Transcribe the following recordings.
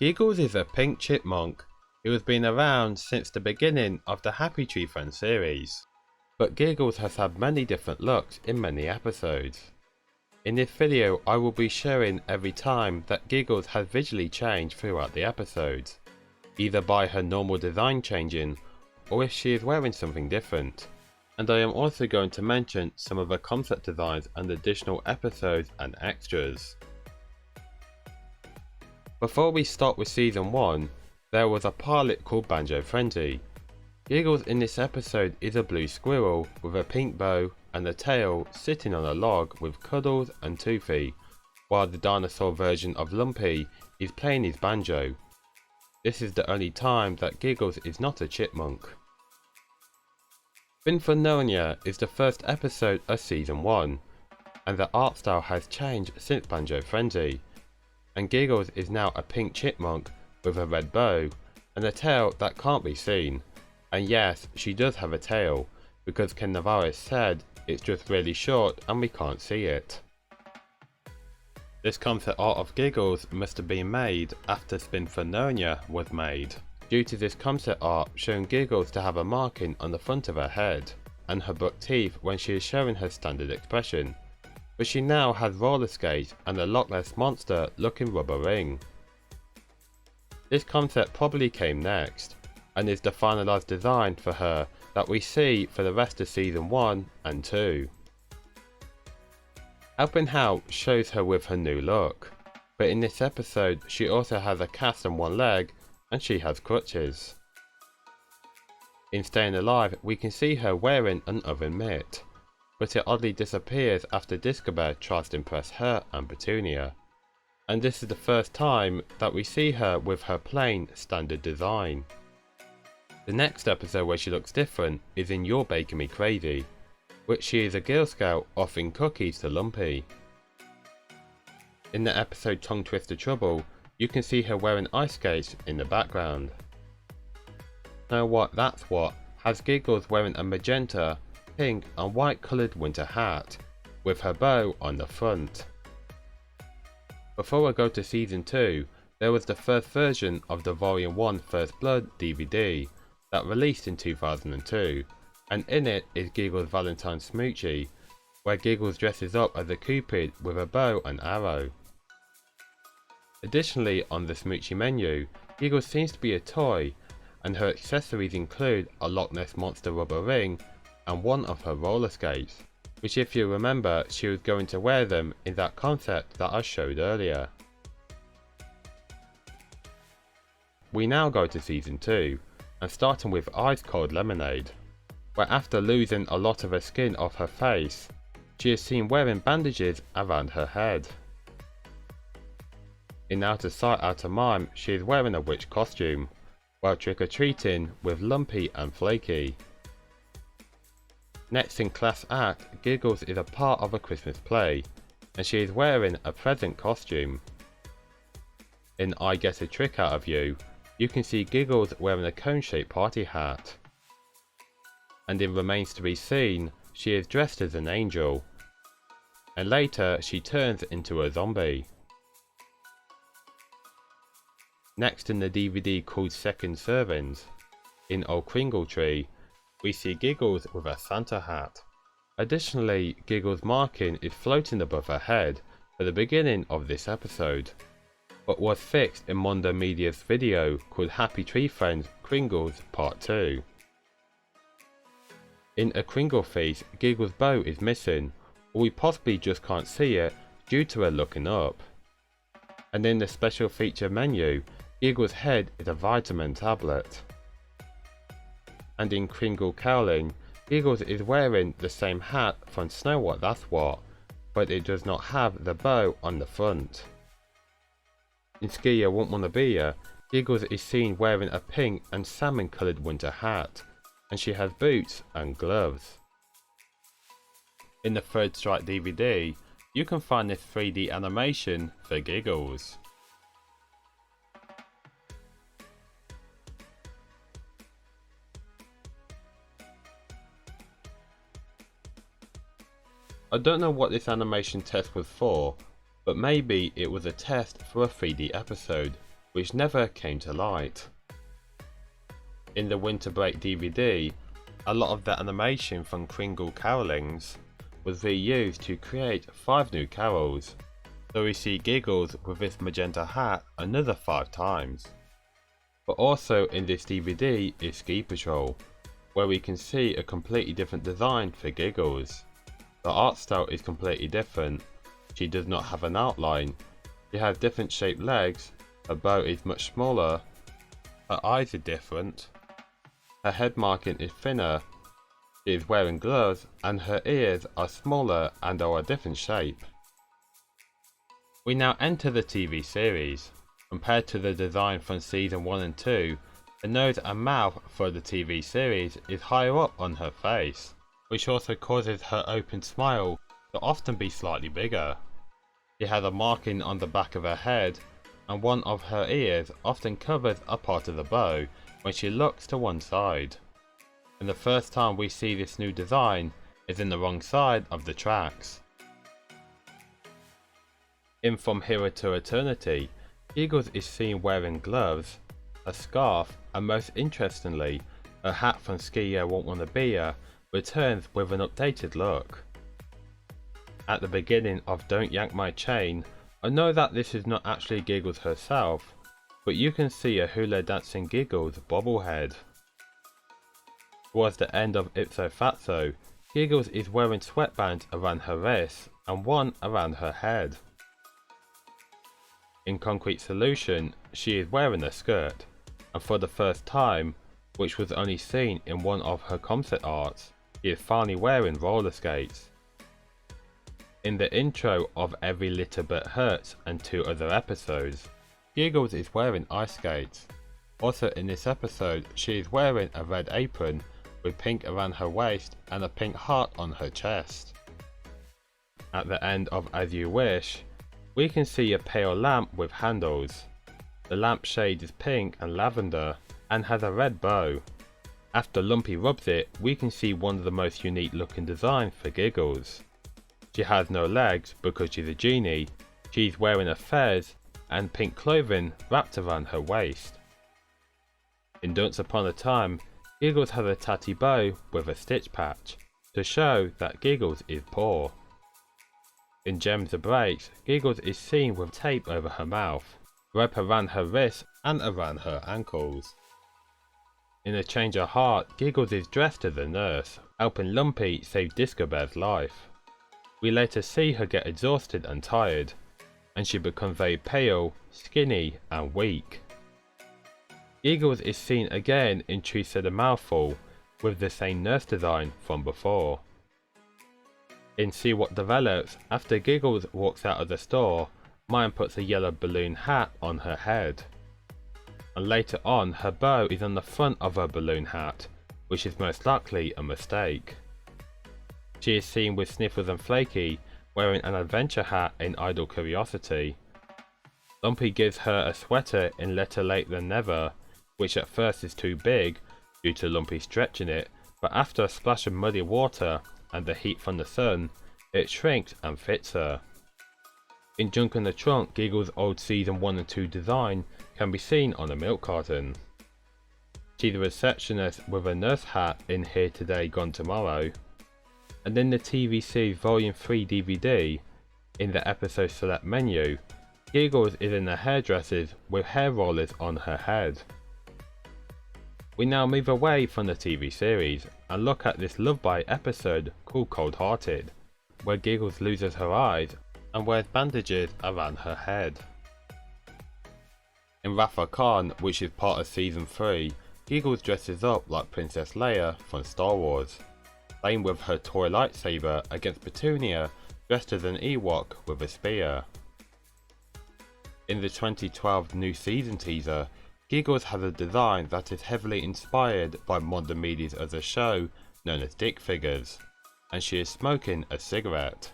Giggles is a pink chipmunk who has been around since the beginning of the Happy Tree Friends series. But Giggles has had many different looks in many episodes. In this video I will be showing every time that Giggles has visually changed throughout the episodes, either by her normal design changing or if she is wearing something different. And I am also going to mention some of the concept designs and additional episodes and extras. Before we start with season 1, there was a pilot called Banjo Frenzy. Giggles in this episode is a blue squirrel with a pink bow and a tail sitting on a log with Cuddles and Toothy, while the dinosaur version of Lumpy is playing his banjo. This is the only time that Giggles is not a chipmunk. Spinphononia is the first episode of season 1, and the art style has changed since Banjo Frenzy, and Giggles is now a pink chipmunk with a red bow and a tail that can't be seen. And yes, she does have a tail, because Ken Navarro said it's just really short and we can't see it. This concept art of Giggles must have been made after Spinphononia was made, due to this concept art showing Giggles to have a marking on the front of her head, and her buck teeth when she is showing her standard expression, but she now has roller skates and a Loch Ness monster looking rubber ring. This concept probably came next, and is the finalised design for her that we see for the rest of season 1 and 2. Helping Out shows her with her new look, but in this episode she also has a cast on one leg and she has crutches. In Staying Alive we can see her wearing an oven mitt, but it oddly disappears after Disco Bear tries to impress her and Petunia, and this is the first time that we see her with her plain standard design. The next episode where she looks different is in You're Baking Me Crazy, which she is a Girl Scout offering cookies to Lumpy. In the episode Tongue Twister Trouble, you can see her wearing ice skates in the background. Now What That's What has Giggles wearing a magenta, pink and white coloured winter hat, with her bow on the front. Before I go to season 2, there was the first version of the Volume 1 First Blood DVD that released in 2002, and in it is Giggles' Valentine Smoochie, where Giggles dresses up as a Cupid with a bow and arrow. Additionally, on the Smoochie menu, Giggles seems to be a toy, and her accessories include a Loch Ness monster rubber ring and one of her roller skates, which if you remember she was going to wear them in that concept that I showed earlier. We now go to season 2, and starting with Ice Cold Lemonade, where after losing a lot of her skin off her face, she is seen wearing bandages around her head. In Out of Sight Out of Mind she is wearing a witch costume, while trick-or-treating with Lumpy and Flaky. Next in Class Act, Giggles is a part of a Christmas play, and she is wearing a present costume. In I Get a Trick Out of You, you can see Giggles wearing a cone-shaped party hat. And in Remains to Be Seen, she is dressed as an angel, and later she turns into a zombie. Next in the DVD called Second Servings, in Old Kringle Tree, we see Giggles with a Santa hat. Additionally, Giggles' marking is floating above her head for the beginning of this episode, but was fixed in MondoMedia's video called Happy Tree Friends Kringles Part 2. In A Kringle Feast, Giggles' bow is missing, or we possibly just can't see it due to her looking up. And in the special feature menu, Giggles' head is a vitamin tablet. And in Kringle Cowling, Giggles is wearing the same hat from Snow What That's What, but it does not have the bow on the front. In Ski Ya Won't Wanna Be Ya, Giggles is seen wearing a pink and salmon coloured winter hat, and she has boots and gloves. In the Third Strike DVD, you can find this 3D animation for Giggles. I don't know what this animation test was for, but maybe it was a test for a 3D episode, which never came to light. In the Winter Break DVD, a lot of the animation from Kringle carolings was reused to create 5 new carols, so we see Giggles with this magenta hat another 5 times. But also in this DVD is Ski Patrol, where we can see a completely different design for Giggles. The art style is completely different. She does not have an outline, she has different shaped legs, her bow is much smaller, her eyes are different, her head marking is thinner, she is wearing gloves, and her ears are smaller and are a different shape. We now enter the TV series. Compared to the design from season 1 and 2, the nose and mouth for the TV series is higher up on her face, which also causes her open smile to often be slightly bigger. She has a marking on the back of her head, and one of her ears often covers a part of the bow when she looks to one side. And the first time we see this new design is in the wrong side of the tracks. In From Here to Eternity, Giggles is seen wearing gloves, a scarf, and most interestingly, her hat from Ski Ya Won't Wanna Be Ya returns with an updated look. At the beginning of Don't Yank My Chain, I know that this is not actually Giggles herself, but you can see a hula dancing Giggles bobblehead. Towards the end of Ipso Fatso, Giggles is wearing sweatbands around her wrists and one around her head. In Concrete Solution, she is wearing a skirt, and for the first time, which was only seen in one of her concept arts, she is finally wearing roller skates. In the intro of Every Little Bit Hurts and 2 other episodes, Giggles is wearing ice skates. Also in this episode, she is wearing a red apron with pink around her waist and a pink heart on her chest. At the end of As You Wish, we can see a pale lamp with handles. The lamp shade is pink and lavender and has a red bow. After Lumpy rubs it, we can see one of the most unique looking designs for Giggles. She has no legs because she's a genie, she's wearing a fez and pink clothing wrapped around her waist. In Once Upon a Time, Giggles has a tatty bow with a stitch patch, to show that Giggles is poor. In Gems the Breaks, Giggles is seen with tape over her mouth, rope around her wrists and around her ankles. In A Change of Heart, Giggles is dressed as a nurse, helping Lumpy save Disco Bear's life. We later see her get exhausted and tired, and she becomes very pale, skinny and weak. Giggles is seen again in Truth Said a Mouthful, with the same nurse design from before. In See What Develops, after Giggles walks out of the store, Mime puts a yellow balloon hat on her head. And later on, her bow is on the front of her balloon hat, which is most likely a mistake. She is seen with Sniffles and Flaky wearing an adventure hat in Idle Curiosity. Lumpy gives her a sweater in Better Late Than Never, which at first is too big due to Lumpy stretching it, but after a splash of muddy water and the heat from the sun, it shrinks and fits her. In Junk in the Trunk, Giggles' old season 1 and 2 design can be seen on a milk carton. She's a receptionist with a nurse hat in Here Today Gone Tomorrow. And in the TV series Volume 3 DVD, in the episode select menu, Giggles is in the hairdressers with hair rollers on her head. We now move away from the TV series and look at this Love Bite episode called Cold Hearted, where Giggles loses her eyes and wears bandages around her head. In Rafa Khan, which is part of season 3, Giggles dresses up like Princess Leia from Star Wars, playing with her toy lightsaber against Petunia dressed as an Ewok with a spear. In the 2012 new season teaser, Giggles has a design that is heavily inspired by MondoMedia's other show known as Dick Figures, and she is smoking a cigarette.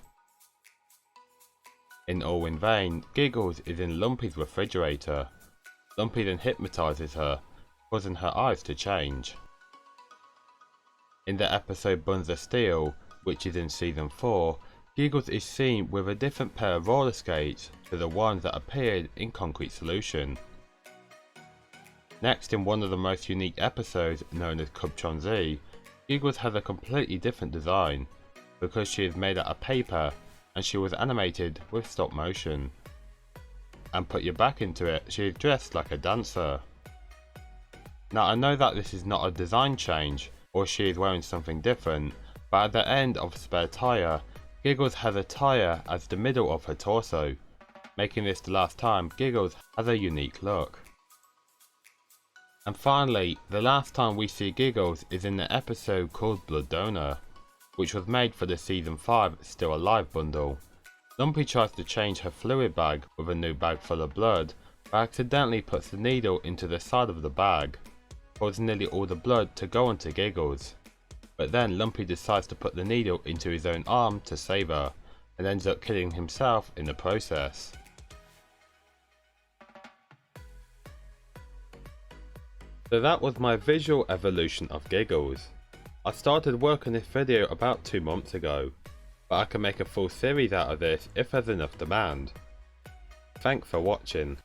In All in Vain, Giggles is in Lumpy's refrigerator. Lumpy then hypnotizes her, causing her eyes to change. In the episode Buns of Steel, which is in season 4, Giggles is seen with a different pair of roller skates to the ones that appeared in Concrete Solution. Next, in one of the most unique episodes known as Cubtron Z, Giggles has a completely different design, because she is made out of paper and she was animated with stop motion. And put your back into it, she is dressed like a dancer. Now I know that this is not a design change, or she is wearing something different, but at the end of Spare Tire, Giggles has a tire as the middle of her torso, making this the last time Giggles has a unique look. And finally, the last time we see Giggles is in the episode called Blood Donor, which was made for the Season 5 Still Alive bundle. Lumpy tries to change her fluid bag with a new bag full of blood, but accidentally puts the needle into the side of the bag, causing nearly all the blood to go onto Giggles. But then Lumpy decides to put the needle into his own arm to save her, and ends up killing himself in the process. So that was my visual evolution of Giggles. I started work on this video about 2 months ago, but I can make a full series out of this if there's enough demand. Thanks for watching.